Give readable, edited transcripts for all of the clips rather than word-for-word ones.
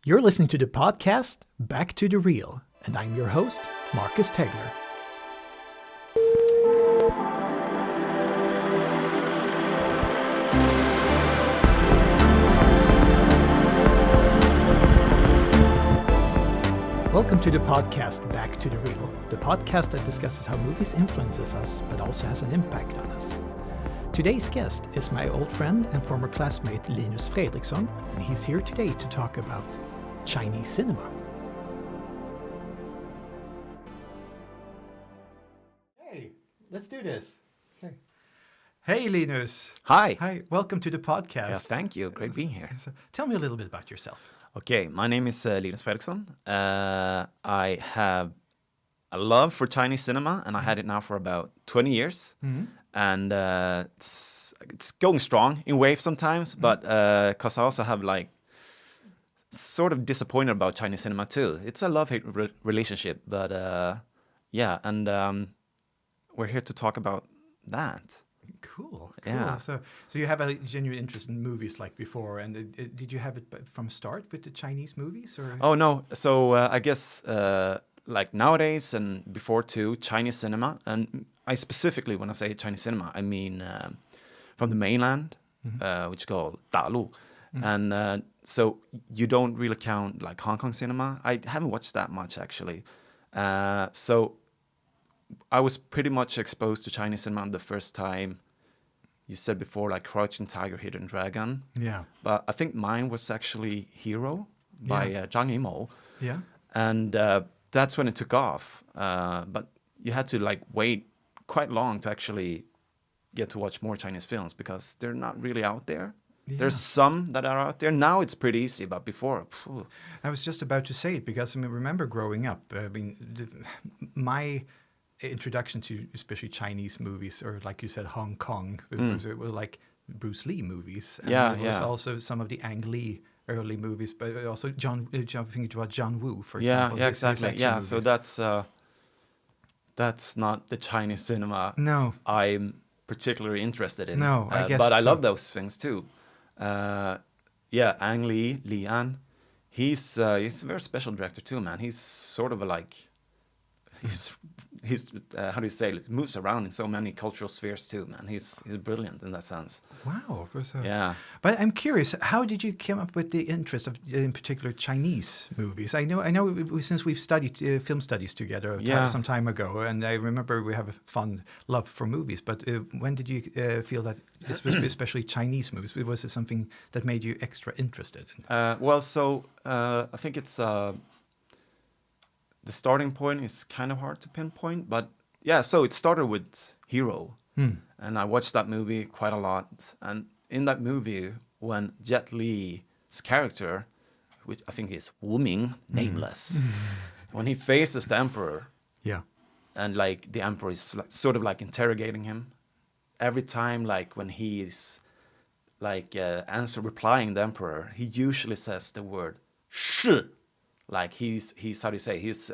You're listening to the podcast Back to the Real, and I'm your host, Marcus Tegler. Welcome to the podcast Back to the Real, the podcast that discusses how movies influences us, but also has an impact on us. Today's guest is my old friend and former classmate Linus Fredriksson, and he's here today to talk about Chinese cinema. Hey, let's do this. Okay. Hey, Linus. Hi. Hi, welcome to the podcast. Yeah, thank you. Great being here. So, tell me a little bit about yourself. Okay, my name is Linus Fredriksson. I have a love for Chinese cinema, and I had it now for about 20 years. Mm-hmm. And it's going strong in waves sometimes, but because I also have like sort of disappointed about Chinese cinema too. It's a love-hate relationship, but yeah, and we're here to talk about that. Cool. Yeah. So you have a genuine interest in movies like before, and did you have it from start with the Chinese movies, or? Oh no, so I guess like nowadays and before too, Chinese cinema, and I specifically, when I say Chinese cinema, I mean from the mainland, which is called 大陆. And so you don't really count like Hong Kong cinema. I haven't watched that much actually. So I was pretty much exposed to Chinese cinema the first time. You said before, like Crouching Tiger, Hidden Dragon. Yeah. But I think mine was actually Hero by Zhang Yimou. Yeah. And that's when it took off. But you had to like wait quite long to actually get to watch more Chinese films because they're not really out there. Yeah. There's some that are out there. Now it's pretty easy, but before... Phew. I was just about to say it because I remember growing up, my introduction to especially Chinese movies, or like you said, Hong Kong, it was like Bruce Lee movies. And it was also some of the Ang Lee early movies, but also John Woo, for example. Yeah, exactly. Yeah, movies. So that's not the Chinese cinema I'm particularly interested in. No, I guess but I love those things too. Ang Lee, Li An, he's a very special director too, man. He's sort of he's how do you say it? Moves around in so many cultural spheres too, man. He's brilliant in that sense. Wow. Yeah. But I'm curious, how did you come up with the interest of, in particular, Chinese movies? I know. Since we've studied film studies together some time ago, and I remember we have a fond love for movies. But when did you feel that this was especially Chinese movies? Was it something that made you extra interested? I think it's. The starting point is kind of hard to pinpoint, but yeah, so it started with Hero, and I watched that movie quite a lot. And in that movie, when Jet Li's character, which I think is Wu Ming, nameless, when he faces the Emperor, and like the Emperor is like, sort of like interrogating him, every time like when he is like replying the Emperor, he usually says the word 是. Like he's how do you say, he's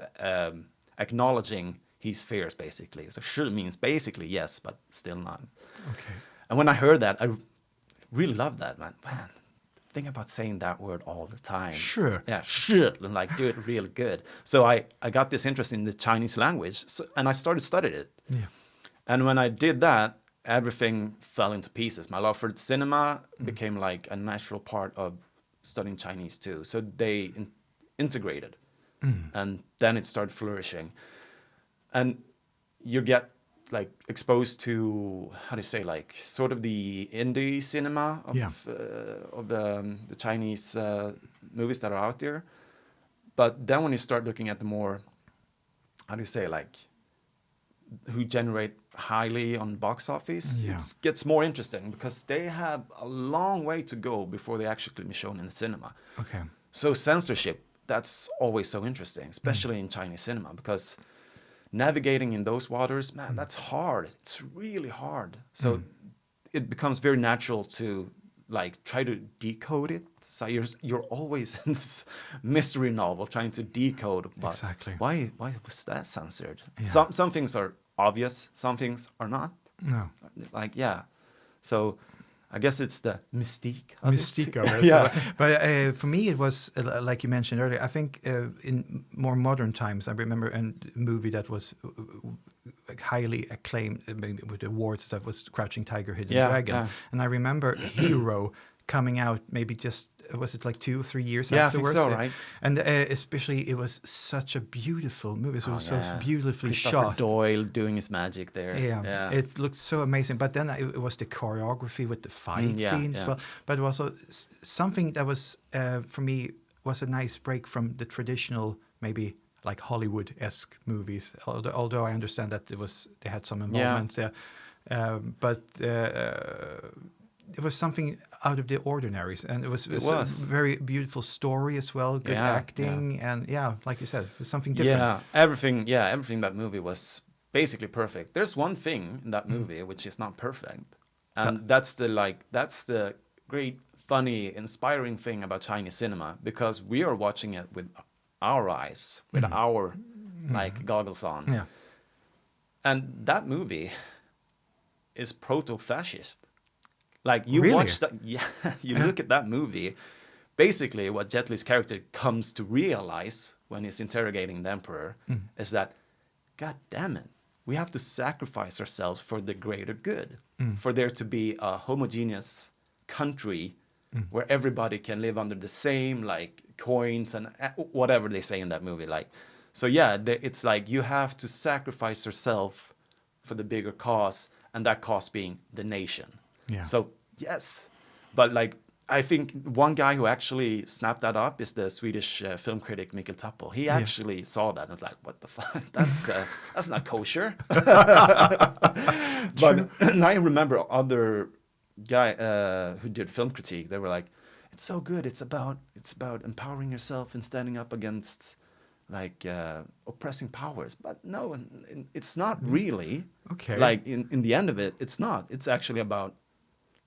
acknowledging his fears basically. So 是 means basically yes, but still not. Okay. And when I heard that, I really loved that, man. Think about saying that word all the time. 是. Yeah, 是, and like do it really good. So I got this interest in the Chinese language, and I started studying it. Yeah. And when I did that, everything fell into pieces. My love for cinema became like a natural part of studying Chinese too. So they integrated, and then it started flourishing, and you get like exposed to, how do you say, like sort of the indie cinema of the Chinese movies that are out there. But then when you start looking at the more, how do you say, like who generate highly on box office, it gets more interesting because they have a long way to go before they actually be shown in the cinema. Okay. So censorship, that's always so interesting, especially in Chinese cinema, because navigating in those waters, man, that's hard. It's really hard. So it becomes very natural to like try to decode it. So you're always in this mystery novel trying to decode. Exactly. Why was that censored? Yeah. Some things are obvious. Some things are not. No. Like, yeah. So I guess it's the mystique of Mystique it. of it. Yeah. But for me, it was like you mentioned earlier. I think in more modern times, I remember a movie that was highly acclaimed maybe with awards. That was Crouching Tiger, Hidden Dragon, and I remember Hero coming out maybe just was it like 2 or 3 years afterwards? I think so, right? And especially it was such a beautiful movie. It was so beautifully Christopher shot. Doyle doing his magic there. Yeah, it looked so amazing. But then it was the choreography with the fight scenes as well. But also something that was for me was a nice break from the traditional maybe like Hollywood-esque movies. Although I understand that they had some involvement there, but it was something out of the ordinaries, and it was a very beautiful story as well, good acting, and like you said, it was something different. Everything that movie was basically perfect. There's one thing in that movie which is not perfect, and that's the great, funny, inspiring thing about Chinese cinema, because we are watching it with our eyes, with our like goggles on, and that movie is proto-fascist. Like you watch that, look at that movie. Basically, what Jet Li's character comes to realize when he's interrogating the emperor is that, God damn it, we have to sacrifice ourselves for the greater good, for there to be a homogeneous country where everybody can live under the same like coins and whatever they say in that movie. Like, so it's like you have to sacrifice yourself for the bigger cause, and that cause being the nation. Yeah. So yes, but like I think one guy who actually snapped that up is the Swedish film critic Mikael Tappo. He actually saw that and was like, "What the fuck? That's not kosher." But and I remember other guy who did film critique. They were like, "It's so good. It's about empowering yourself and standing up against like oppressing powers." But no, it's not really. Okay. Like in the end of it, it's not. It's actually about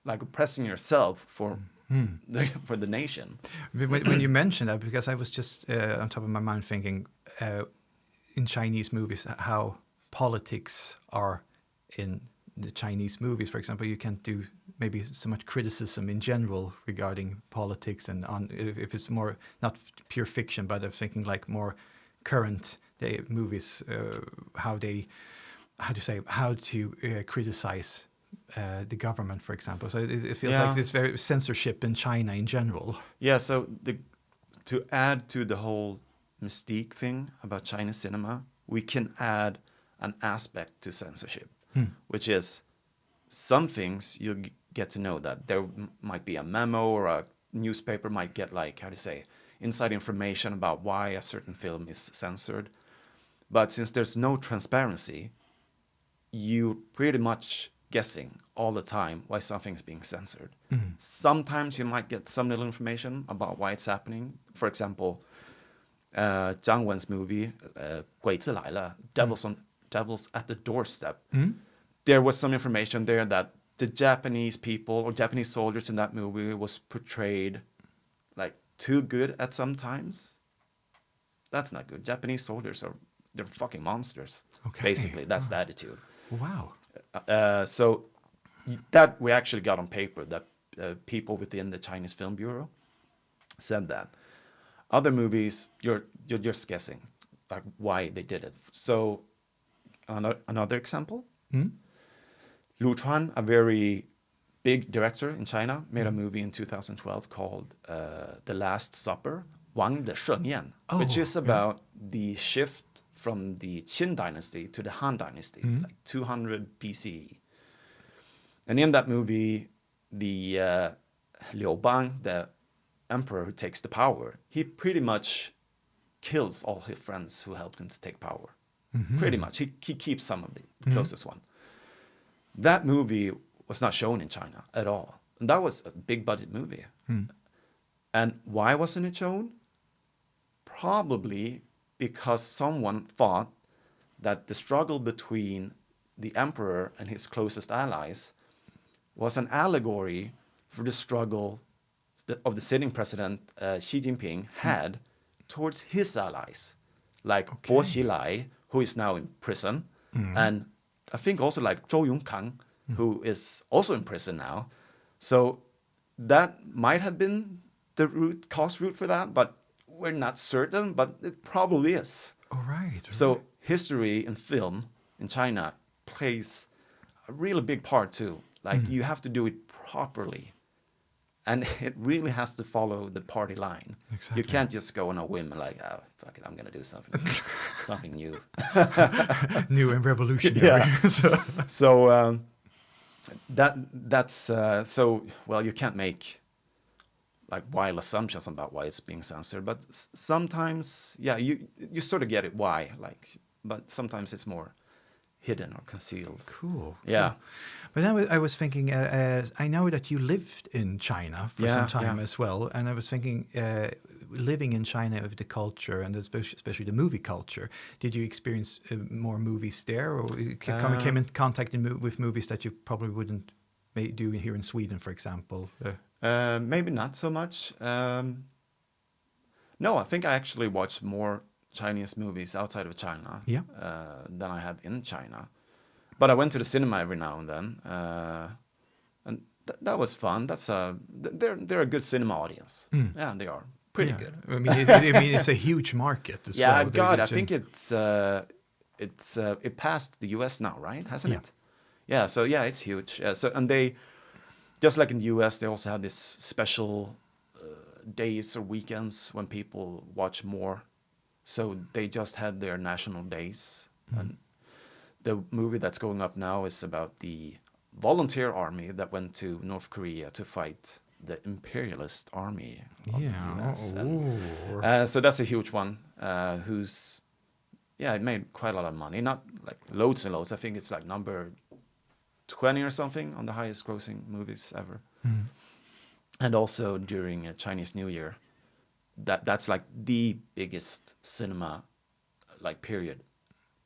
like oppressing yourself for the nation. When you mentioned that, because I was just on top of my mind thinking in Chinese movies how politics are in the Chinese movies. For example, you can't do maybe so much criticism in general regarding politics, and if it's more not pure fiction, but I'm thinking like more current day movies, how to criticize the government, for example. So it feels like this very censorship in China in general. Yeah. So to add to the whole mystique thing about Chinese cinema, we can add an aspect to censorship, which is some things you get to know that there might be a memo or a newspaper might get like, how to say, inside information about why a certain film is censored. But since there's no transparency, you pretty much guessing all the time why something's being censored. Sometimes you might get some little information about why it's happening. For example, Zhang Wen's movie, 鬼子来了, Devils at the Doorstep. There was some information there that the Japanese people or Japanese soldiers in that movie was portrayed like too good at some times. That's not good. Japanese soldiers they're fucking monsters. Okay. Basically, that's the attitude. Wow. So that we actually got on paper that people within the Chinese Film Bureau said that. Other movies, you're just guessing like why they did it. So another example, Lu Chuan, a very big director in China, made a movie in 2012 called The Last Supper, Wang de Shengyan, which is about the shift from the Qin dynasty to the Han dynasty, like 200 BCE. And in that movie, the Liu Bang, the emperor who takes the power, he pretty much kills all his friends who helped him to take power. Pretty much. He keeps some of the closest one. That movie was not shown in China at all. And that was a big budget movie. And why wasn't it shown? Probably because someone thought that the struggle between the emperor and his closest allies was an allegory for the struggle of the sitting president Xi Jinping had towards his allies, like Bo Xilai, who is now in prison, and I think also like Zhou Yongkang, who is also in prison now. So that might have been the cost route for that, but we're not certain, but it probably is. All right. So history in film in China plays a really big part too. Like you have to do it properly. And it really has to follow the party line. Exactly. You can't just go on a whim and like, oh, fuck it, I'm going to do something new. New and revolutionary. Yeah. So that's well, you can't make like wild assumptions about why it's being censored, but sometimes, yeah, you sort of get it why, like, but sometimes it's more hidden or concealed. Cool. Yeah. But then I was thinking, I know that you lived in China for some time as well, and I was thinking, living in China with the culture and especially the movie culture, did you experience more movies there, or you came in contact with movies that you probably wouldn't do here in Sweden, for example? Maybe not so much. No, I think I actually watched more Chinese movies outside of China than I have in China. But I went to the cinema every now and then, and that was fun. They're a good cinema audience. Yeah, they are pretty good. I mean, it's a huge market as well. Yeah, God, I think it passed the US now, right? Hasn't it? Yeah, so yeah, it's huge. And they, just like in the US, they also have this special days or weekends when people watch more. So they just had their national days. And the movie that's going up now is about the volunteer army that went to North Korea to fight the imperialist army of the US. So that's a huge one, it made quite a lot of money. Not like loads and loads. I think it's like number 20 or something on the highest grossing movies ever. And also during Chinese New Year, that's like the biggest cinema like period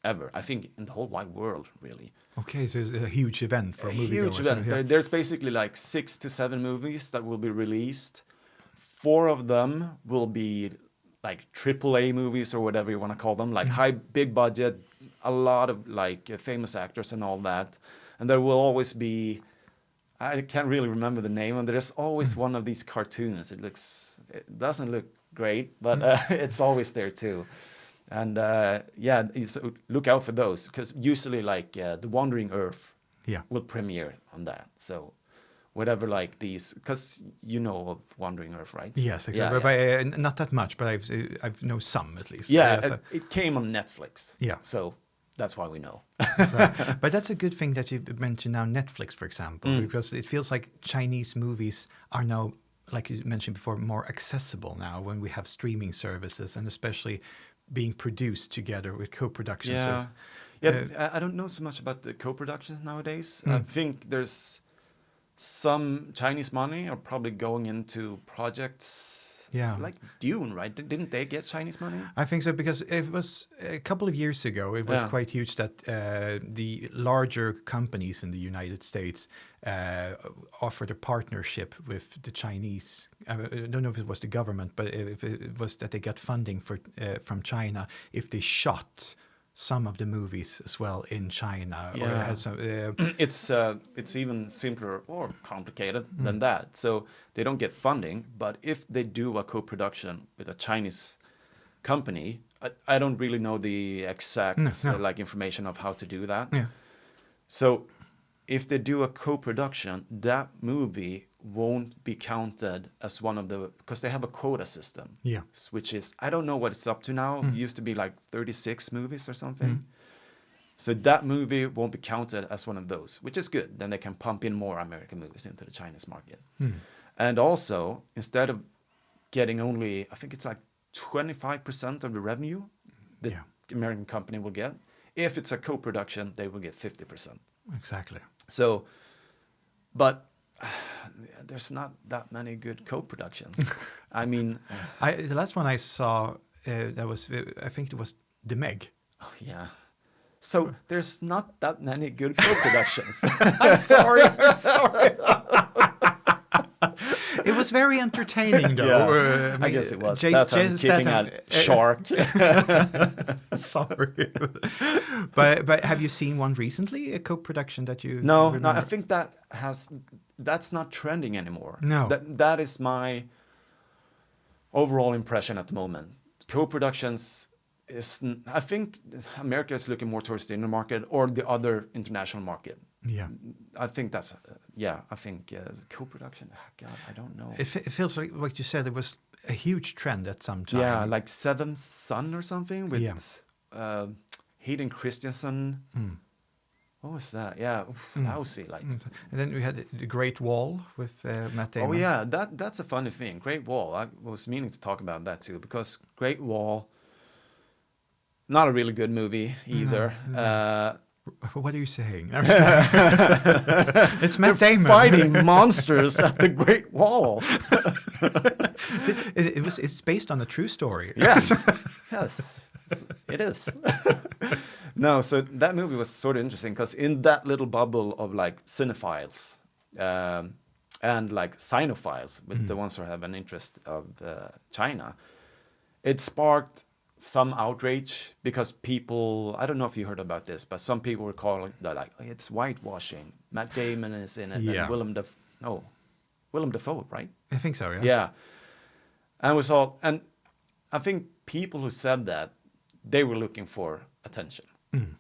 ever, I think, in the whole wide world, really. Okay, so it's a huge event for moviegoers. Huge event. Yeah. There's basically like 6 to 7 movies that will be released. 4 of them will be like AAA movies or whatever you want to call them, like big budget, a lot of like famous actors and all that. And there will always be, I can't really remember the name, and there's always one of these cartoons. It doesn't look great, but it's always there too. And so look out for those, because usually like The Wandering Earth will premiere on that. So whatever like these, because you know of Wandering Earth, right? Yes, exactly. But not that much, but I've know some at least. Yeah, it came on Netflix. Yeah. So that's why we know. But that's a good thing that you mentioned now, Netflix, for example, because it feels like Chinese movies are now, like you mentioned before, more accessible now when we have streaming services, and especially being produced together with co-productions. I don't know so much about the co-productions nowadays. I think there's some Chinese money are probably going into projects like Dune, right? Didn't they get Chinese money? I think so, because it was a couple of years ago, it was quite huge that the larger companies in the United States offered a partnership with the Chinese. I don't know if it was the government, but if it was that they got funding from China if they shot some of the movies as well in China. Or had some, it's even simpler or complicated than that. So they don't get funding, but if they do a co-production with a Chinese company, I don't really know the exact like information of how to do that. Yeah. So if they do a co-production, that movie won't be counted as one of the, because they have a quota system. Yeah. Which is, I don't know what it's up to now. It used to be like 36 movies or something. So that movie won't be counted as one of those, which is good. Then they can pump in more American movies into the Chinese market. And also, instead of getting only, I think it's like 25% of the revenue the American company will get, if it's a co-production, they will get 50%. Exactly. So, but there's not that many good co-productions. I mean, the last one I saw, that was, I think it was The Meg. Oh, yeah. So there's not that many good co-productions. I'm sorry. It was very entertaining, though. I guess it was. That's how I'm keeping a shark. Sorry. But have you seen one recently, a co-production that you... No, I think that has that's not trending anymore. No. That is my overall impression at the moment. Co-productions I think America is looking more towards the inner market or the other international market. Yeah. I think that's, I think co-production, God, I don't know. It feels like you said, it was a huge trend at some time. Yeah, like Seventh Son or something with Hayden Christensen. What was that? Yeah, lousy. Like. And then we had The Great Wall with Matt Damon. Oh yeah, that's a funny thing. Great Wall. I was meaning to talk about that too, because Great Wall, not a really good movie either. What are you saying? It's Matt Damon fighting monsters at the Great Wall. It's based on a true story. Yes, yes, it is. No, so that movie was sort of interesting because in that little bubble of like cinephiles and like sinophiles, with the ones who have an interest of China, it sparked some outrage because people, I don't know if you heard about this, but some people were calling that like, it's whitewashing. Matt Damon is in it, and Willem Dafoe, right? I think so, yeah. Yeah. And I think people who said that, they were looking for attention.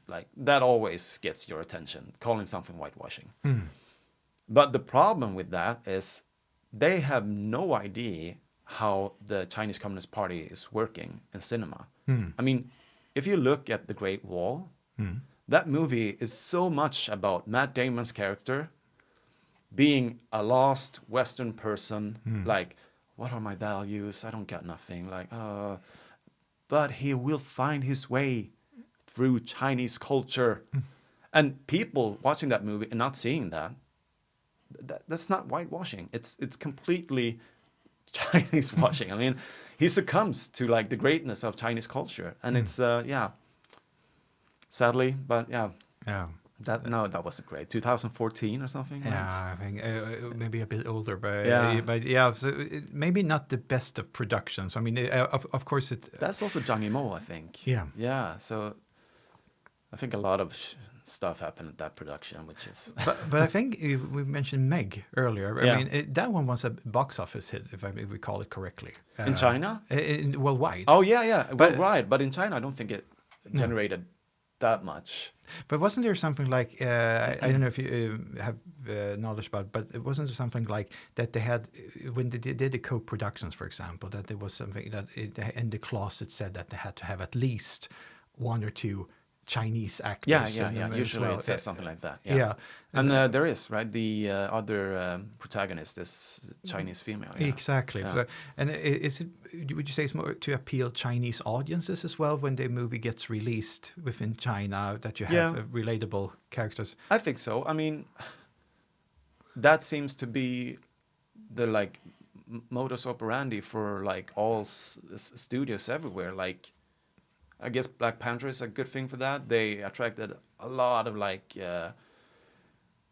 Like, that always gets your attention, calling something whitewashing. But the problem with that is they have no idea how the Chinese Communist Party is working in cinema. I mean, if you look at The Great Wall, that movie is so much about Matt Damon's character being a lost Western person, like, what are my values? I don't got nothing. Like, but he will find his way through Chinese culture. And people watching that movie and not seeing that's not whitewashing. It's completely Chinese washing. I mean, he succumbs to like the greatness of Chinese culture, and it's sadly, but that wasn't great. 2014 or something. Yeah, right? I think maybe a bit older, but so maybe not the best of productions. I mean, of course that's also Zhang Yimou, I think. Yeah. So I think a lot of stuff happened at that production, which is. but I think we mentioned Meg earlier. I mean, that one was a box office hit, if I recall it correctly. In China? Worldwide. Oh yeah, worldwide. But in China, I don't think it generated that much. But wasn't there something like I don't know if you have knowledge about it, but it wasn't there something like that they had when they did the co-productions, for example, that there was something that in the clause it said that they had to have at least one or two Chinese actors. Yeah. Usually it says something like that. Yeah. And there is, right? The other protagonist is Chinese female. Yeah. Exactly. Yeah. So, and would you say it's more to appeal Chinese audiences as well when the movie gets released within China, that you have relatable characters? I think so. I mean, that seems to be the like modus operandi for like all studios everywhere. Like, I guess Black Panther is a good thing for that. They attracted a lot of like, how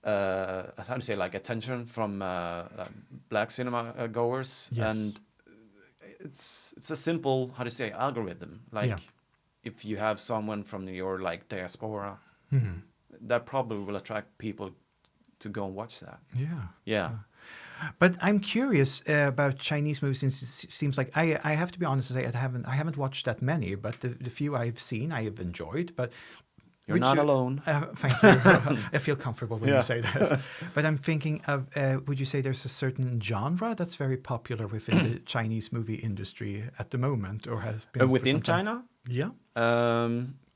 to say, like attention from black cinema goers, and it's a simple, how to say, algorithm. Like, if you have someone from your like diaspora, that probably will attract people to go and watch that. Yeah. But I'm curious about Chinese movies, since it seems like I have to be honest and say I haven't watched that many, but the few I've seen I have enjoyed. But you're not alone. Thank you. I feel comfortable when you say that. But I'm thinking of, would you say there's a certain genre that's very popular within the Chinese movie industry at the moment, or has been within China? Yeah.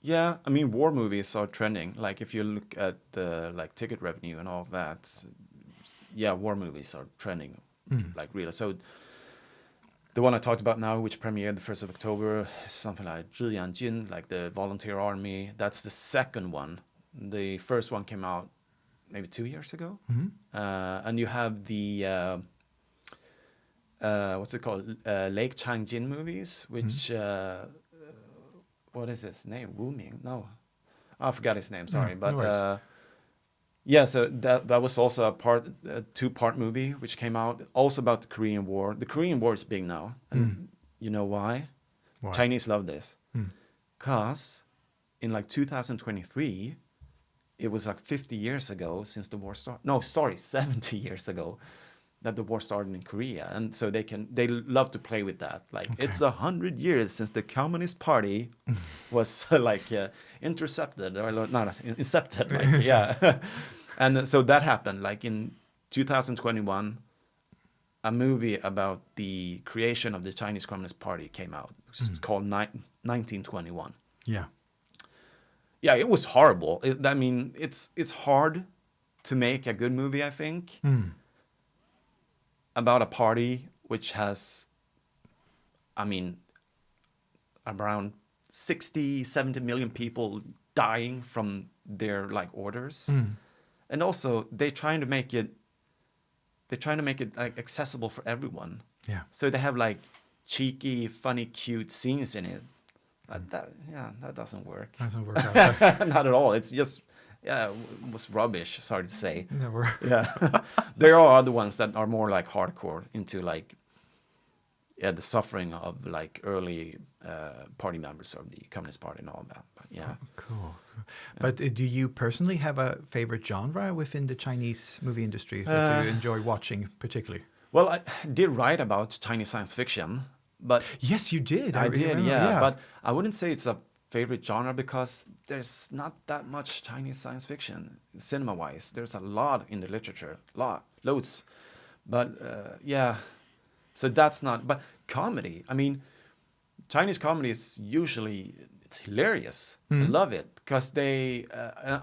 Yeah. I mean, war movies are trending. Like if you look at the like ticket revenue and all of that. Yeah, war movies are trending, like really. So the one I talked about now, which premiered the 1st of October, is something like 志愿军, like the volunteer army. That's the second one. The first one came out maybe 2 years ago. And you have the, what's it called? Lake Changjin movies, which, what is his name? Wu Ming? No. I forgot his name, sorry. But yeah, so that was also a two-part movie which came out, also about the Korean War. The Korean War is big now, and you know why? Chinese love this, because in like 2023, it was like 50 years ago since the war started. No, sorry, 70 years ago that the war started in Korea. And so they love to play with that. Like, it's 100 years since the Communist Party was intercepted, or not incepted. Like, yeah. And so that happened. Like in 2021, a movie about the creation of the Chinese Communist Party came out. It's called 1921. Yeah. Yeah, it was horrible. I mean, it's hard to make a good movie, I think, about a party which has, I mean, around 60, 70 million people dying from their like orders. And also they're trying to make it like accessible for everyone. Yeah. So they have like cheeky, funny, cute scenes in it. That doesn't work. Doesn't work out. Not at all. It's just, it was rubbish. Sorry to say. Never. Yeah. There are other ones that are more like hardcore into like, the suffering of like early party members of the Communist Party and all that. But yeah. Cool. But do you personally have a favorite genre within the Chinese movie industry that you enjoy watching particularly? Well, I did write about Chinese science fiction, but yes, you did. I did, remember, yeah. But I wouldn't say it's a favorite genre because there's not that much Chinese science fiction cinema-wise. There's a lot in the literature, loads. But yeah, so that's not. But comedy, I mean, Chinese comedy is usually it's hilarious. I love it because they.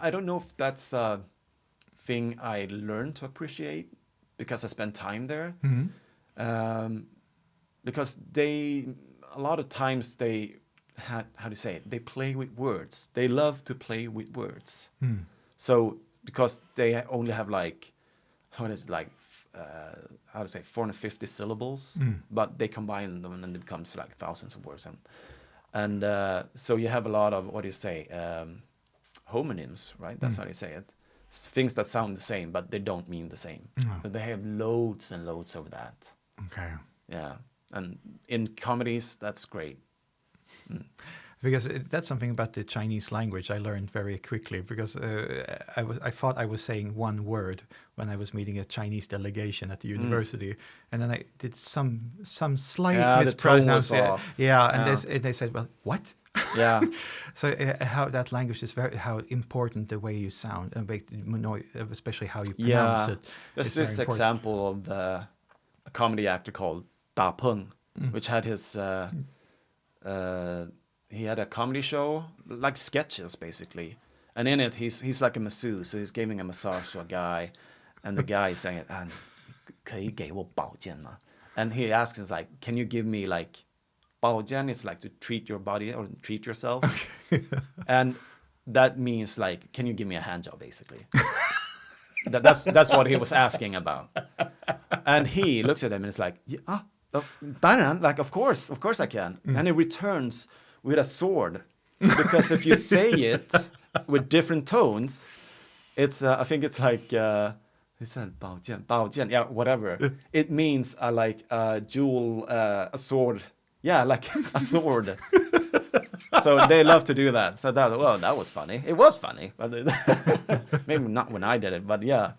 I don't know if that's a thing I learned to appreciate because I spent time there. Because a lot of times they had, how to say it, they play with words. They love to play with words. So because they only have like, how to say, 450 syllables, but they combine them and it becomes like thousands of words. And so you have a lot of, homonyms, right? That's how you say it. Things that sound the same, but they don't mean the same. So they have loads and loads of that. Okay. Yeah. And in comedies, that's great. Because that's something about the Chinese language I learned very quickly. Because I thought I was saying one word when I was meeting a Chinese delegation at the university, and then I did some slight mispronunciation. And they said, "Well, what?" Yeah. So how that language is how important the way you sound, and especially how you pronounce it. There's this example of a comedy actor called Da Peng, which had his. He had a comedy show, like sketches basically, and in it he's like a masseuse, so he's giving a massage to a guy, and the guy is saying, 可以给我保健吗? And he asks him like, can you give me like, 保健 is like to treat your body or treat yourself, and that means like, can you give me a hand job basically? That's what he was asking about, and he looks at him and is like, like of course I can, and he returns with a sword, because if you say it with different tones, it's I think it's like he said 宝剑, yeah, whatever. It means like a jewel, a sword, yeah, like a sword. So they love to do that. So that was funny. It was funny, but maybe not when I did it, but yeah.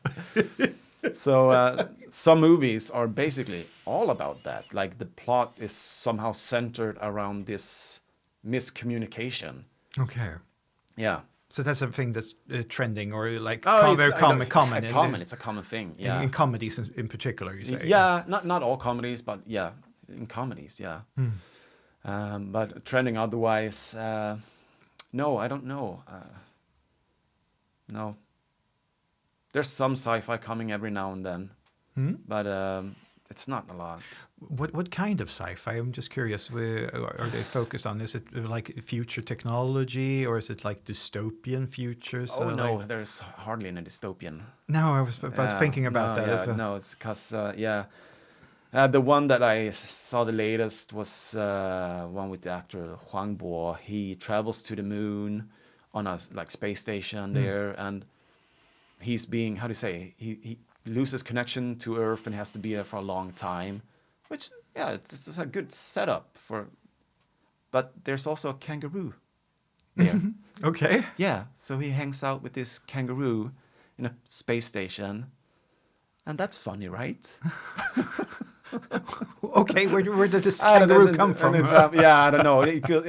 So some movies are basically all about that. Like the plot is somehow centered around this miscommunication. Okay. Yeah. So that's a thing that's trending, or like it's common. It's a common thing. Yeah. In comedies in particular, you say. Yeah, not all comedies, but yeah, in comedies, yeah. But trending otherwise, no, I don't know. No. There's some sci-fi coming every now and then, but it's not a lot. What kind of sci-fi? I'm just curious. Are they focused on? Is it like future technology, or is it like dystopian futures? Oh no, there's hardly any dystopian. No, I was thinking about that as well. No, it's because the one that I saw the latest was one with the actor Huang Bo. He travels to the moon on a like space station there, and he's being, how do you say, he loses connection to Earth and has to be there for a long time, which, yeah, it's a good setup for, but there's also a kangaroo there. Okay. Yeah, so he hangs out with this kangaroo in a space station. And that's funny, right? Okay, where did this I don't know, kangaroo come from? yeah, I don't know.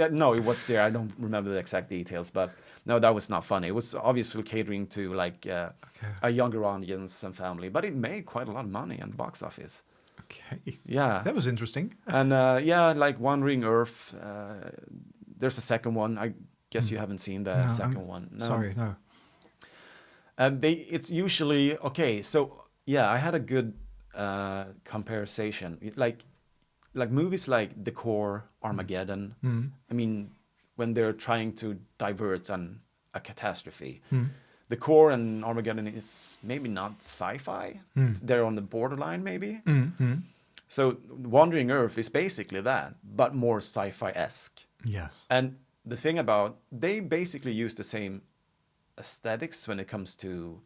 No, it was there. I don't remember the exact details, but no, that was not funny. It was obviously catering to like a younger audience and family, but it made quite a lot of money on the box office. Okay. Yeah, That was interesting. and yeah, like Wandering Earth. There's a second one. I guess you haven't seen the second one. No. Sorry, no. And it's usually okay. So yeah, I had a good comparison. Like movies like The Core, Armageddon. I mean, when they're trying to divert a catastrophe. The Core and Armageddon is maybe not sci-fi. They're on the borderline, maybe. So Wandering Earth is basically that, but more sci-fi-esque. Yes. And the thing about, they basically use the same aesthetics when it comes to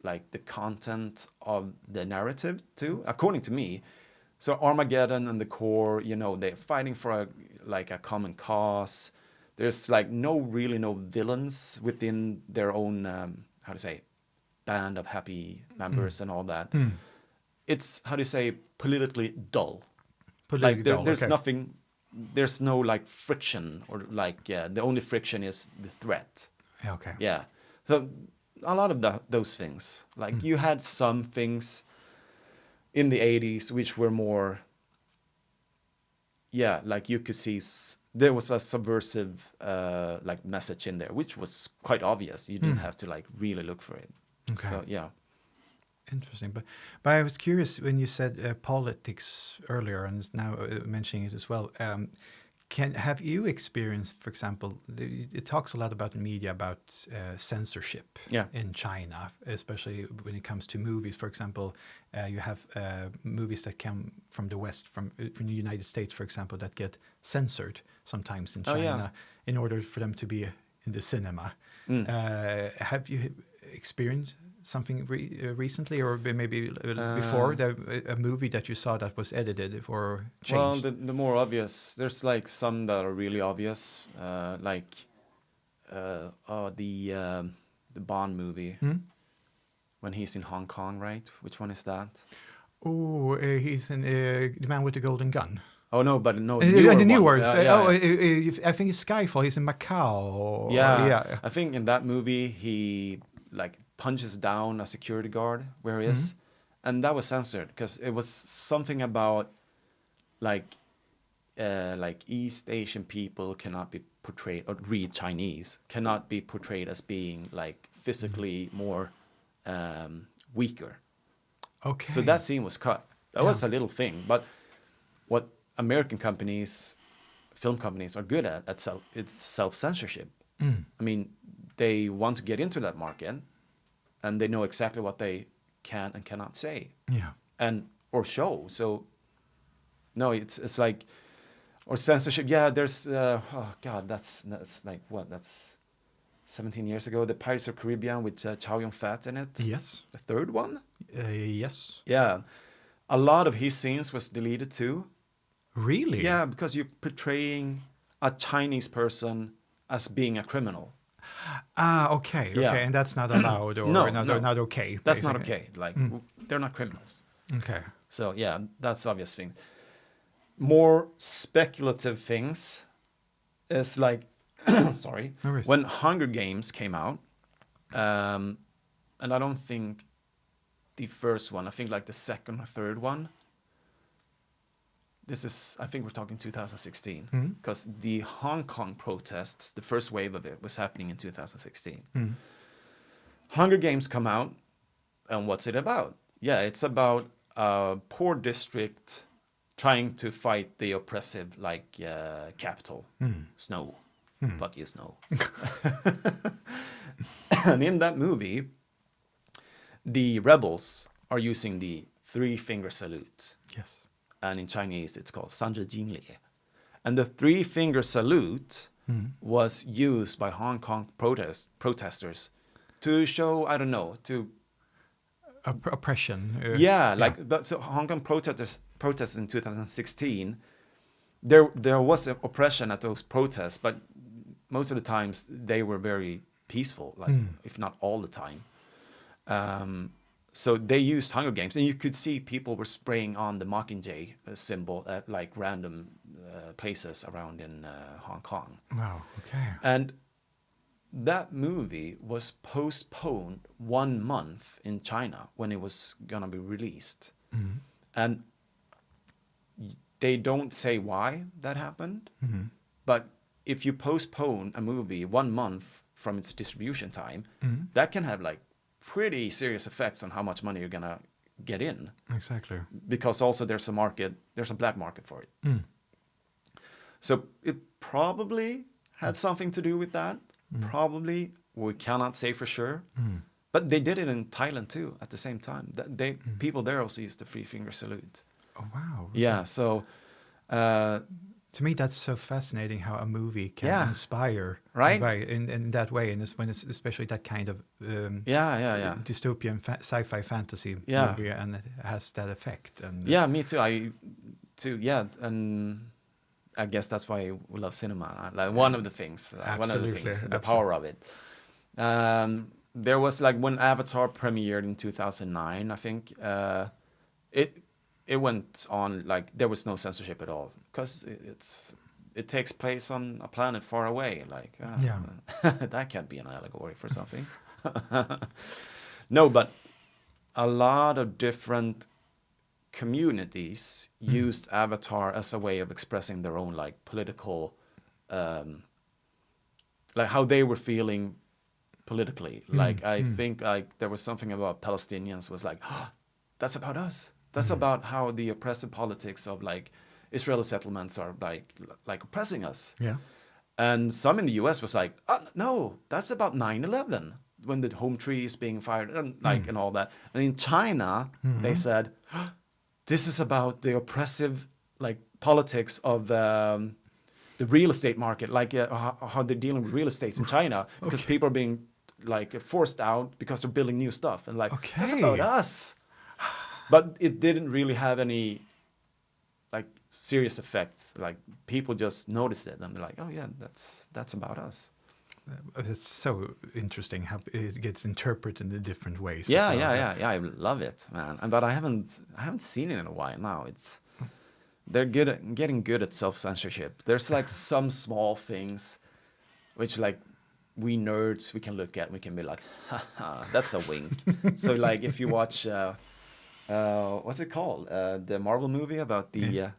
like the content of the narrative too, according to me. So Armageddon and The Core, you know, they're fighting for a common cause. There's like no villains within their own band of happy members and all that. It's politically dull. There's nothing, there's no like friction or like the only friction is the threat. Okay. Yeah. So a lot of those things, like you had some things in the 80s which were more, like you could see there was a subversive like message in there, which was quite obvious. You didn't have to like really look for it. Okay. So yeah. Interesting, but I was curious when you said politics earlier, and now mentioning it as well. Have you experienced, for example, it talks a lot about the media about censorship in China, especially when it comes to movies. For example, you have movies that come from the West, from the United States, for example, that get censored sometimes in China in order for them to be in the cinema. Have you experienced something recently, or maybe before, a movie that you saw that was edited or changed? Well, the more obvious, there's like some that are really obvious, like the Bond movie when he's in Hong Kong, right? Which one is that? Oh, he's in The Man with the Golden Gun. Oh no, but no, the new ones. Yeah. I think it's Skyfall. He's in Macau. Yeah. I think in that movie he like punches down a security guard where he is, and that was censored because it was something about like East Asian people cannot be portrayed, or read Chinese cannot be portrayed as being like physically more weaker. Okay. So that scene was cut. That was a little thing, but what American companies, film companies, are good at it's self-censorship. I mean, they want to get into that market, and they know exactly what they can and cannot say, or show. So, no, it's like, or censorship. Yeah, there's that's like what? That's 17 years ago. The Pirates of the Caribbean with Chow Yun-fat in it. Yes. The third one. Yes. Yeah, a lot of his scenes was deleted too. Really? Yeah, because you're portraying a Chinese person as being a criminal. Okay, and that's not allowed, or not okay. That's not okay. Like they're not criminals. Okay. So yeah, that's obvious thing. More speculative things is like, sorry, when Hunger Games came out, and I don't think the first one. I think like the second or third one. I think we're talking 2016, because the Hong Kong protests, the first wave of it was happening in 2016. Hunger Games come out, and what's it about? Yeah, it's about a poor district trying to fight the oppressive, like, capital, Snow. Fuck you, Snow. And in that movie, the rebels are using the three-finger salute. Yes. And in Chinese, it's called 三字经里. And the three-finger salute was used by Hong Kong protesters to show, I don't know, to... oppression. So Hong Kong protests in 2016, there was oppression at those protests, but most of the times they were very peaceful, like if not all the time. So they used Hunger Games, and you could see people were spraying on the Mockingjay symbol at like random places around in Hong Kong. Wow. Okay. And that movie was postponed 1 month in China when it was gonna be released, and they don't say why that happened. But if you postpone a movie 1 month from its distribution time, that can have like pretty serious effects on how much money you're gonna get in. Exactly. Because also there's a black market for it. So it probably had something to do with that. Probably, we cannot say for sure. But they did it in Thailand too at the same time. People there also used the three finger salute. Oh wow. Yeah, so to me, that's so fascinating how a movie can inspire, right? In that way, and when it's especially that kind of dystopian sci-fi fantasy movie, and it has that effect. And me too. And I guess that's why we love cinema. Like one of the things, the power of it. There was like when Avatar premiered in 2009, I think. It went on like there was no censorship at all because it takes place on a planet far away. Like that can't be an allegory for something. No, but a lot of different communities used Avatar as a way of expressing their own like political, like how they were feeling politically. Like I think like there was something about Palestinians was like, oh, that's about us. That's about how the oppressive politics of like Israeli settlements are like oppressing us. Yeah. And some in the US was like, oh, no, that's about 9/11 when the home tree is being fired and like and all that. And in China, they said, oh, this is about the oppressive like politics of the real estate market, like how they're dealing with real estate in China because people are being like forced out because they're building new stuff and like that's about us. But it didn't really have any like serious effects. Like people just noticed it and they're like, oh yeah, that's about us. It's so interesting how it gets interpreted in different ways. Yeah, I love it, man. But I haven't seen it in a while now. They're getting good at self-censorship. There's like some small things which like we nerds we can look at and we can be like, haha, that's a wink. So like if you watch what's it called? The Marvel movie about the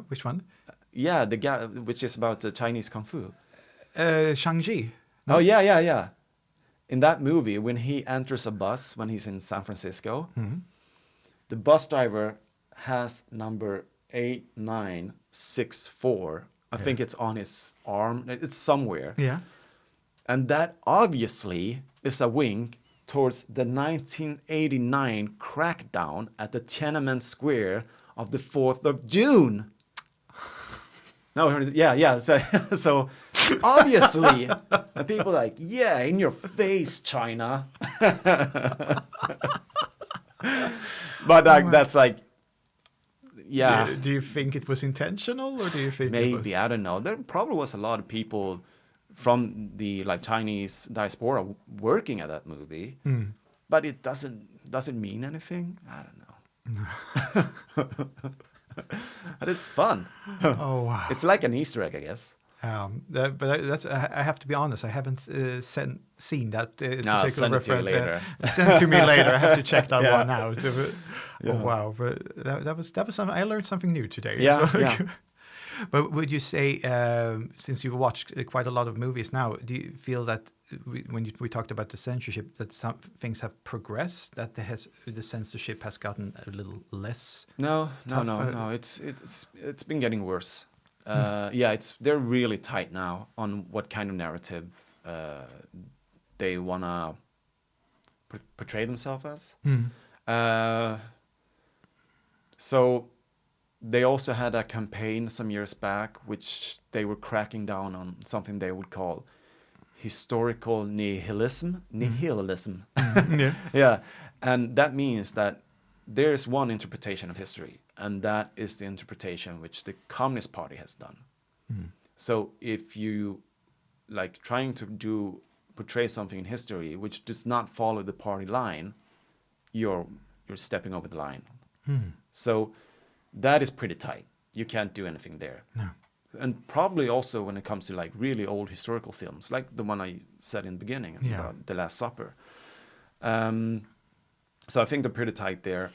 which one? The guy which is about the Chinese kung fu. Shang-Chi. No? Oh yeah. In that movie, when he enters a bus when he's in San Francisco, the bus driver has number 8964. I think it's on his arm. It's somewhere. Yeah. And that obviously is a wink towards the 1989 crackdown at the Tiananmen Square of the 4th of June. No, yeah. So obviously, and people are like, yeah, in your face, China. But that's like, yeah. Do you think it was intentional, or do you think maybe I don't know? There probably was a lot of people from the like Chinese diaspora working at that movie, but it doesn't mean anything. I don't know. But it's fun. Oh wow! It's like an Easter egg, I guess. But I have to be honest. I haven't seen that particular send it reference. To you later. Send it to me later. I have to check that one out. Oh wow! But that was something. I learned something new today. Yeah. But would you say, since you've watched quite a lot of movies now, do you feel that when we talked about the censorship, that some things have progressed, that the censorship has gotten a little less? No. It's been getting worse. They're really tight now on what kind of narrative they wanna portray themselves as. So they also had a campaign some years back which they were cracking down on something they would call historical nihilism. Yeah. And that means that there's one interpretation of history, and that is the interpretation which the Communist Party has done. So if you like trying to portray something in history which does not follow the party line, you're stepping over the line. So that is pretty tight. You can't do anything there. No. And probably also when it comes to like really old historical films, like the one I said in the beginning about The Last Supper. So I think they're pretty tight there.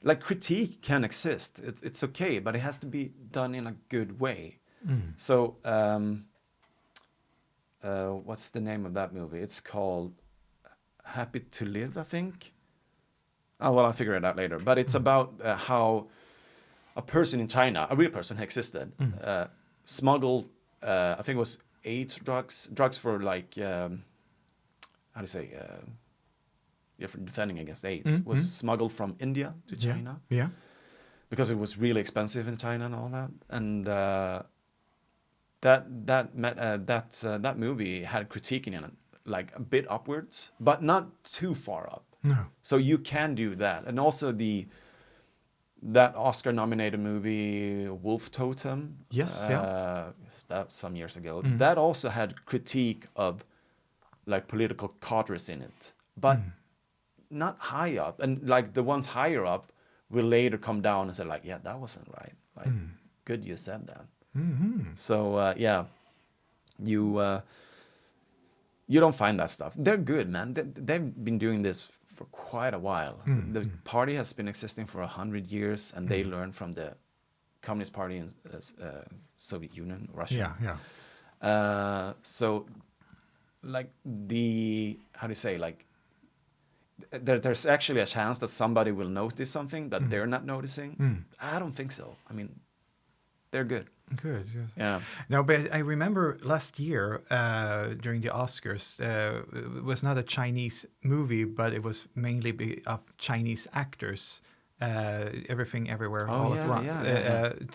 Like critique can exist. It's okay, but it has to be done in a good way. So what's the name of that movie? It's called Happy to Live, I think. Oh, well, I'll figure it out later. But it's about how a person in China, a real person existed, smuggled, I think it was AIDS drugs for like, how do you say, for defending against AIDS, was smuggled from India to China. Yeah. Because it was really expensive in China and all that. And that movie had critique in it, like a bit upwards, but not too far up. No. So you can do that. And also that Oscar-nominated movie Wolf Totem. Yes, that some years ago. That also had critique of like political cadres in it, but not high up. And like the ones higher up will later come down and say like, yeah, that wasn't right. Like, good you said that. So yeah, you don't find that stuff. They're good, man. They've been doing this for quite a while. The party has been existing for 100 years, and they learned from the Communist Party in Soviet Union, Russia. Yeah. So, like how do you say, like, there's actually a chance that somebody will notice something that they're not noticing. I don't think so. I mean, they're good. Good. Yes. Yeah. No, but I remember last year during the Oscars, it was not a Chinese movie, but it was mainly of Chinese actors. Everything, Everywhere, all at once.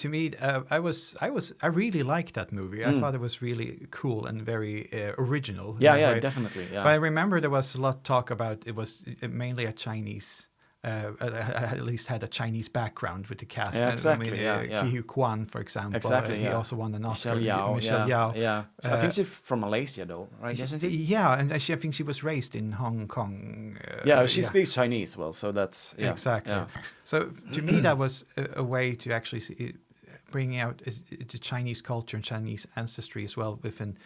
To me, I really liked that movie. I thought it was really cool and very original. Yeah, definitely. Yeah. But I remember there was a lot of talk about it was mainly a Chinese. At least had a Chinese background with the cast. Yeah, exactly. Ki Hu Kwan, for example. Exactly. He also won an Oscar. Michelle Yao. Yeah. So I think she's from Malaysia, though, right? Isn't she? Yeah, and I think she was raised in Hong Kong. She speaks Chinese well, so that's exactly. Yeah. So to me, that was a way to actually bring out the Chinese culture and Chinese ancestry as well within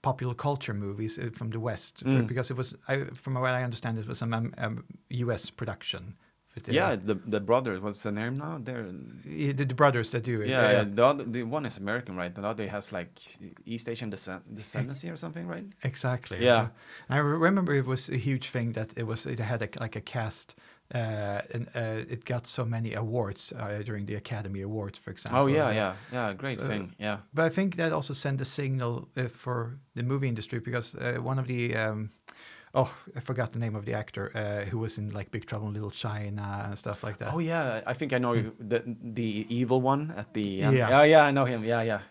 popular culture movies from the West, because it was, from what I understand, it was a U.S. production. The brothers. What's the name now? The brothers that do it. The one is American, right? The other has like East Asian descendancy or something, right? Exactly. Yeah. I remember it was a huge thing that it had a cast. And it got so many awards during the Academy Awards, for example. Oh yeah, great thing. Yeah. But I think that also sent a signal for the movie industry, because one of the I forgot the name of the actor who was in like Big Trouble in Little China and stuff like that. Oh yeah, I think I know the evil one at the end. Yeah. Oh yeah, I know him. Yeah.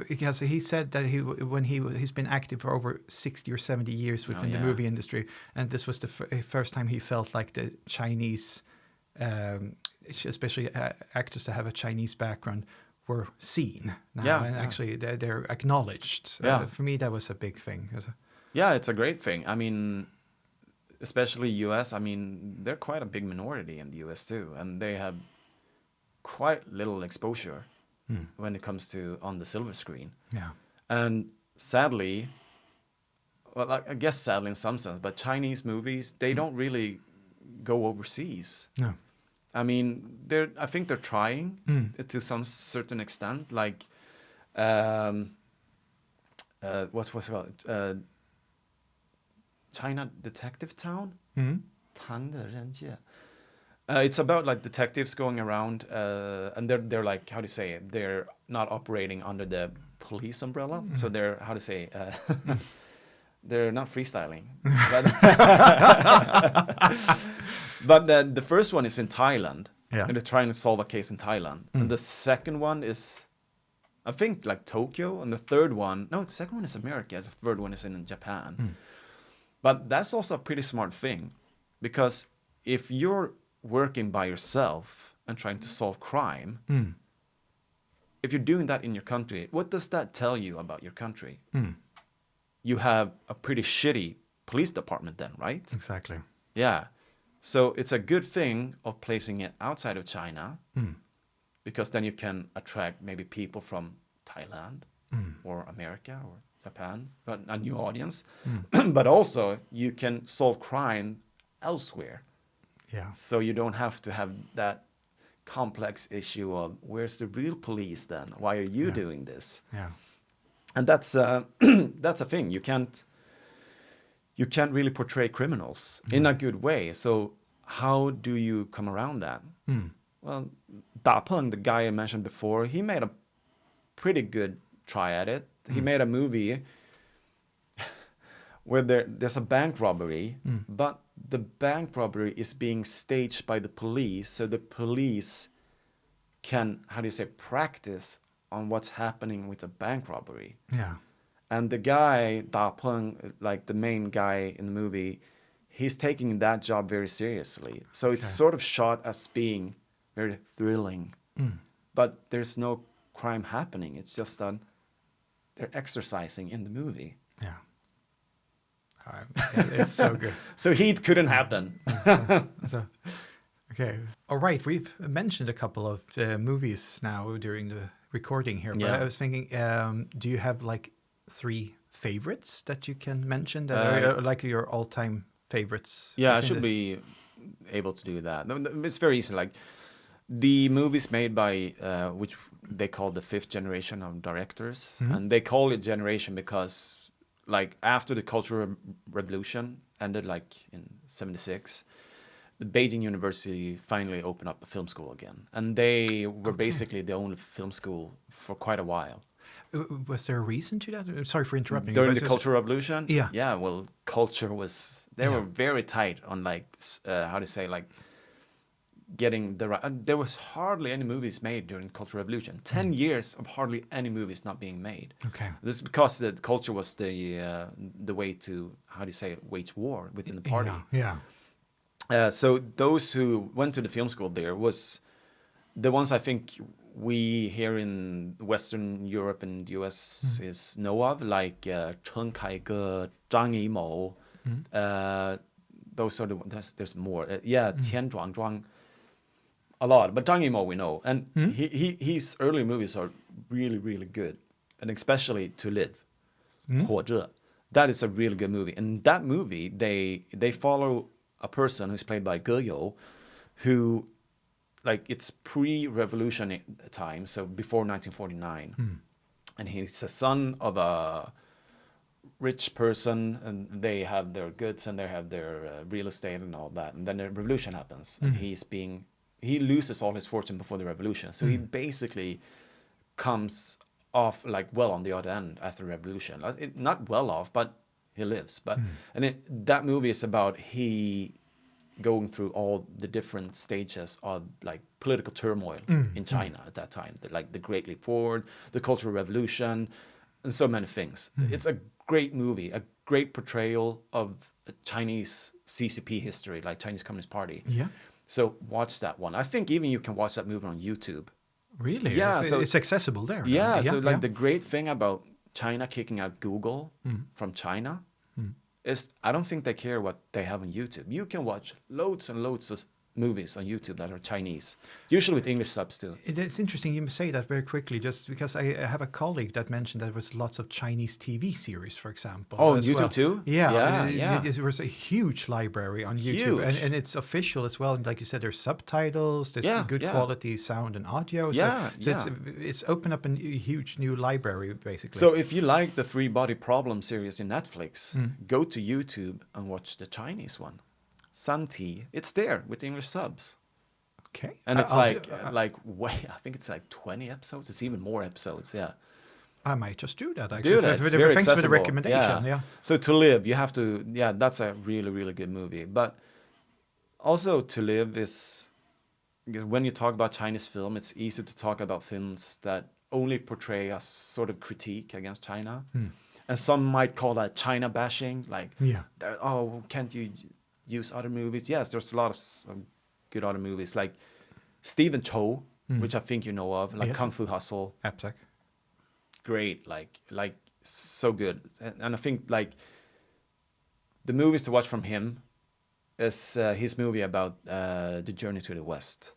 Because he said that he's been active for over 60 or 70 years within the movie industry, and this was the first time he felt like the Chinese, especially actors that have a Chinese background, were seen now, actually they're acknowledged. For me, that was a big thing. Yeah, it's a great thing. I mean, especially U.S. I mean, they're quite a big minority in the U.S. too, and they have quite little exposure when it comes to on the silver screen. Yeah. And sadly, well, I guess sadly in some sense, but Chinese movies, they don't really go overseas. No. I mean, I think they're trying to some certain extent. Like, what's it called? China Detective Town. Tang de Renjie. It's about like detectives going around, and they're like, how to say it? They're not operating under the police umbrella, so they're, how to say, they're not freestyling. But the first one is in Thailand, and they're trying to solve a case in Thailand. And the second one is, I think, like Tokyo, and the second one is America. The third one is in Japan. But that's also a pretty smart thing, because if you're working by yourself and trying to solve crime, if you're doing that in your country, what does that tell you about your country? You have a pretty shitty police department then, right? Exactly. Yeah. So it's a good thing of placing it outside of China, because then you can attract maybe people from Thailand or America or Japan, but a new audience. But also you can solve crime elsewhere. Yeah. So you don't have to have that complex issue of where's the real police then? Why are you doing this? Yeah. And that's that's a thing. You can't really portray criminals in a good way. So how do you come around that? Well, Da Peng, the guy I mentioned before, he made a pretty good try at it. He made a movie where there's a bank robbery, but the bank robbery is being staged by the police, so the police can, how do you say, practice on what's happening with a bank robbery. Yeah. And the guy, Da Peng, like the main guy in the movie, he's taking that job very seriously. So it's sort of shot as being very thrilling, but there's no crime happening. It's just that they're exercising in the movie. Yeah. It's so good. So Heat couldn't happen. So, okay. All right. We've mentioned a couple of movies now during the recording here, but I was thinking, do you have like 3 favorites that you can mention that are like your all-time favorites? Yeah, I should be able to do that. It's very easy. Like the movies made by which they call the 5th generation of directors, and they call it generation because like after the Cultural Revolution ended, like in '76, the Beijing University finally opened up a film school again, and they were basically the only film school for quite a while. Was there a reason to that? I'm sorry for interrupting. During the Cultural Revolution? Yeah. Yeah, well, culture was, they were very tight on like, how to say, like, getting the right, there was hardly any movies made during the Cultural Revolution. 10 years of hardly any movies not being made. Okay. This is because the culture was the way to, how do you say, wage war within the party. Yeah. So those who went to the film school there was the ones I think we here in Western Europe and the US is know of, like Chen Kaige, Zhang Yimou. Those are the ones. There's more. Qian Zhuangzhuang. A lot, but Zhang Yimou we know, and his early movies are really, really good, and especially To Live, 活着. That is a really good movie. And that movie, they follow a person who's played by Ge You, who, like, it's pre-revolution time, so before 1949, and he's a son of a rich person, and they have their goods and they have their real estate and all that, and then the revolution happens, and he loses all his fortune before the revolution. So he basically comes off like well on the other end after the revolution. Not well off, but he lives. But that movie is about he going through all the different stages of like political turmoil in China at that time. Like the Great Leap Forward, the Cultural Revolution, and so many things. It's a great movie, a great portrayal of Chinese CCP history, like Chinese Communist Party. Yeah. So watch that one. I think even you can watch that movie on YouTube. Really? Yeah. So it's accessible there. Yeah. So like the great thing about China kicking out Google from China is I don't think they care what they have on YouTube. You can watch loads and loads of movies on YouTube that are Chinese, usually with English subs too. It's interesting you say that very quickly, just because I have a colleague that mentioned there was lots of Chinese TV series, for example. Oh, on YouTube too? Yeah. There was a huge library on YouTube, and it's official as well. And like you said, there's subtitles, there's good quality sound and audio. So it's opened up a huge new library, basically. So if you like the 3 Body Problem series in Netflix, go to YouTube and watch the Chinese one. Santi, it's there with English subs. Okay. And it's I think it's like 20 episodes. It's even more episodes, yeah. I might just do that, actually. Do that. It's very Thanks accessible. for the recommendation. Yeah. So To Live, you have to, that's a really, really good movie. But also To Live is, because when you talk about Chinese film, it's easy to talk about films that only portray a sort of critique against China. And some might call that China bashing. Like, can't you use other movies? Yes, there's a lot of good other movies. Like Stephen Chow, which I think you know of, like Kung Fu Hustle. Absolutely. Great, like so good. And I think like the movies to watch from him is his movie about the Journey to the West.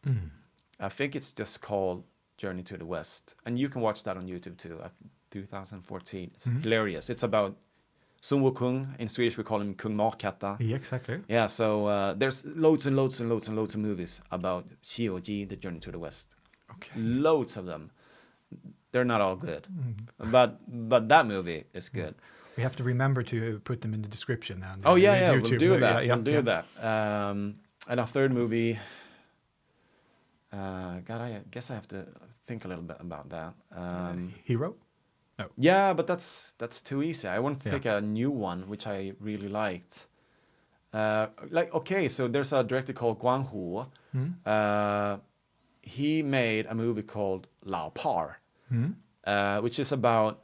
I think it's just called Journey to the West, and you can watch that on YouTube too. 2014. It's hilarious. It's about Sun Wukong. In Swedish, we call him Kung Markatta. Yeah, exactly. Yeah, so there's loads and loads and loads and loads of movies about Xioji, the Journey to the West. Okay. Loads of them. They're not all good, but that movie is good. We have to remember to put them in the description. And oh yeah, YouTube. We'll do that. Yeah, we'll do that. And a third movie. God, I guess I have to think a little bit about that. Hero? No. Yeah, but that's too easy. I wanted to take a new one, which I really liked. So there's a director called Guan Hu. He made a movie called Lao Par, which is about,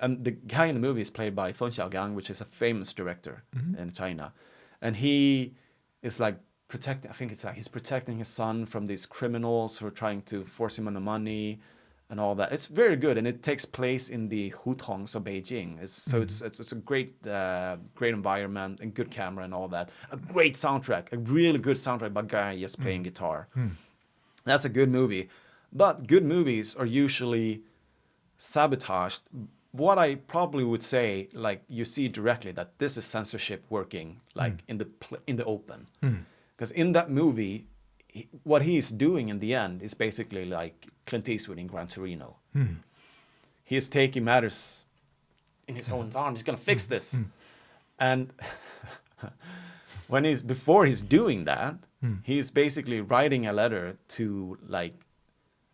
and the guy in the movie is played by Feng Xiaogang, which is a famous director in China, and he is like protecting. I think it's like he's protecting his son from these criminals who are trying to force him on the money, and all that. It's very good, and it takes place in the hutongs of Beijing. It's a great environment and good camera and all that. A great soundtrack, a really good soundtrack by a guy just playing guitar. That's a good movie, but good movies are usually sabotaged. What I probably would say, like you see directly that this is censorship working, like in the open, because in that movie, what he's doing in the end is basically like Clint Eastwood in Gran Torino. He is taking matters in his own arms. He's gonna fix this, and before he's doing that, he's basically writing a letter to, like,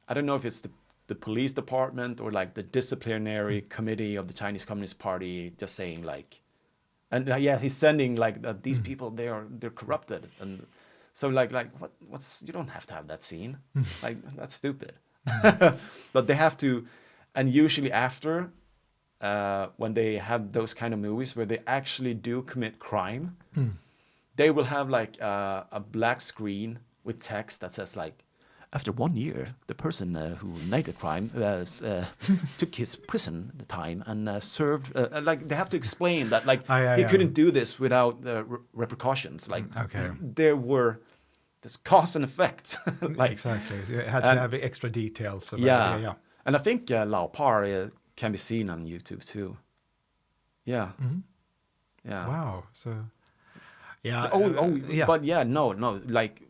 I don't know if it's the police department or like the disciplinary committee of the Chinese Communist Party, just saying like, and he's sending like these people, they're corrupted, and so like what's you don't have to have that scene, like that's stupid. But they have to, and usually after when they have those kind of movies where they actually do commit crime, they will have like a black screen with text that says like, after 1 year, the person who made the crime took his prison time and served. Like they have to explain that, like he couldn't do this without the repercussions. Like there were this cause and effect. Like, exactly, you had to have extra details. About it. And I think Lao Par can be seen on YouTube too. Yeah. Yeah. Wow. So. Yeah. But no. Like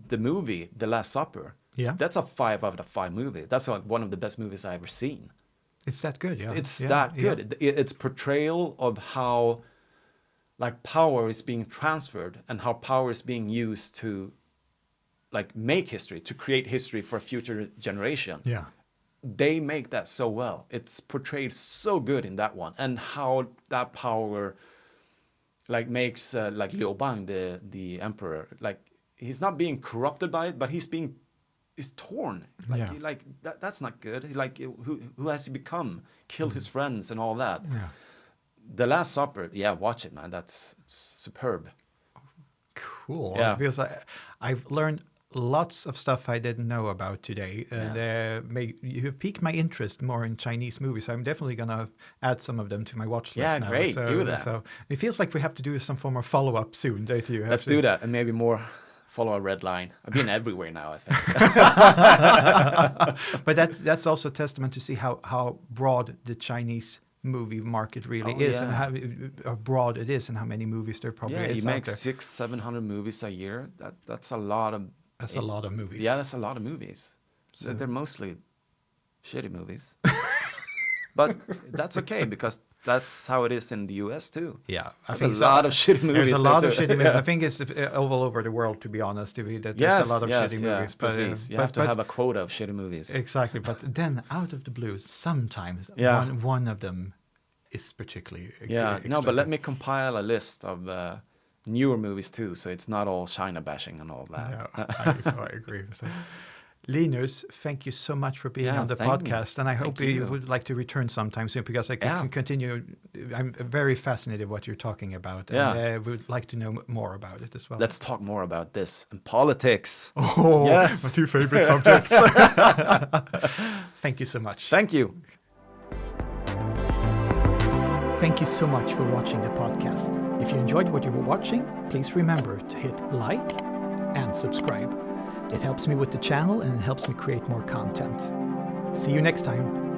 the movie, The Last Supper. Yeah. That's a 5 out of 5 movie. That's like one of the best movies I've ever seen. It's that good. Yeah. It's that good. It's portrayal of how, like, power is being transferred and how power is being used to, like, make history, to create history for a future generation. Yeah. They make that so well. It's portrayed so good in that one, and how that power, like, makes like Liu Bang, the emperor, like, he's not being corrupted by it, but he's torn. Like, that's not good. Like, who has he become? Killed his friends and all that. Yeah. The Last Supper, watch it, man. It's superb. Cool. Yeah. Because I've learned lots of stuff I didn't know about today. And you have piqued my interest more in Chinese movies. So I'm definitely going to add some of them to my watch list now. Yeah, great. Do that. So it feels like we have to do some form of follow-up soon, don't you? Let's do that, and maybe more follow a red line. I've been everywhere now, I think. But that's also a testament to see how broad the Chinese movie market really is, and how broad it is, and how many movies there probably is. You make 600-700 movies a year. That's a lot of. That's a lot of movies. Yeah, that's a lot of movies. So they're mostly shitty movies. But that's okay, because that's how it is in the US too. Yeah, I think a lot of shitty movies. There's a lot of shitty movies. I think it's all over the world, to be honest. There's a lot of shitty movies. But you have to have a quota of shitty movies. Exactly, but then out of the blue, sometimes one of them is particularly but let me compile a list of newer movies too, so it's not all China bashing and all that. Yeah, I agree. So, Linus, thank you so much for being on the podcast. And I hope you would like to return sometime soon, because I can continue. I'm very fascinated what you're talking about. And I would like to know more about it as well. Let's talk more about this and politics. Oh, yes. My two favorite subjects. Thank you so much. Thank you. Thank you so much for watching the podcast. If you enjoyed what you were watching, please remember to hit like and subscribe. It helps me with the channel and it helps me create more content. See you next time.